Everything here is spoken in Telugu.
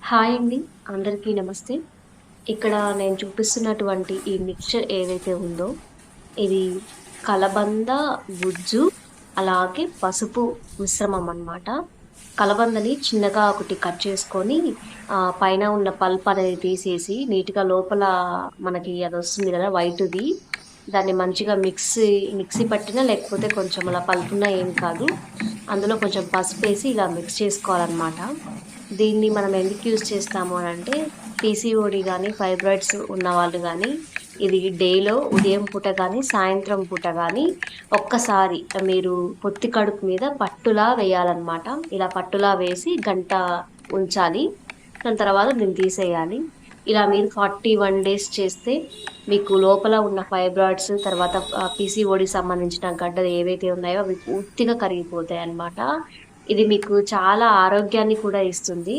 హాయ్ అండి. అందరికీ నమస్తే. ఇక్కడ నేను చూపిస్తున్నటువంటి ఈ మిక్స్చర్ ఏదైతే ఉందో, ఇది కలబంద, గుజ్జు, అలాగే పసుపు మిశ్రమం అన్నమాట. కలబందని చిన్నగా ఒకటి కట్ చేసుకొని, పైన ఉన్న పల్ప్ అనేది తీసేసి, నీట్‌గా లోపల మనకి అదొస్తుంది గదా! వైటుది. దాన్ని మంచిగా మిక్సీ పట్టినా, లేకపోతే కొంచెం అలా పల్పున్నా ఏం కాదు. అందులో కొంచెం పసుపేసి ఇలా మిక్స్ చేసుకోవాలన్నమాట. దీన్ని మనం ఎందుకు యూజ్ చేస్తాము అనంటే, పీసీఓడీ గానీ, ఫైబ్రాయిడ్స్ ఉన్నవాళ్ళు గానీ, ఇది డేలో ఉదయం పూట గానీ, సాయంత్రం పూట గానీ, ఒక్కసారి మీరు పొత్తి కడుపు మీద పట్టులా వేయాలన్నమాట. ఇలా పట్టులా వేసి గంట ఉంచాలి. దాని తర్వాత దీన్ని తీసేయాలి. ఇలా మీరు 41 డేస్ చేస్తే, మీకు లోపల ఉన్న ఫైబ్రాయిడ్స్, తర్వాత పీసీఓడీకి సంబంధించిన గడ్డలు ఏవైతే ఉన్నాయో అవి పూర్తిగా కరిగిపోతాయన్నమాట. ఇది మీకు చాలా ఆరోగ్యాన్ని కూడా ఇస్తుంది.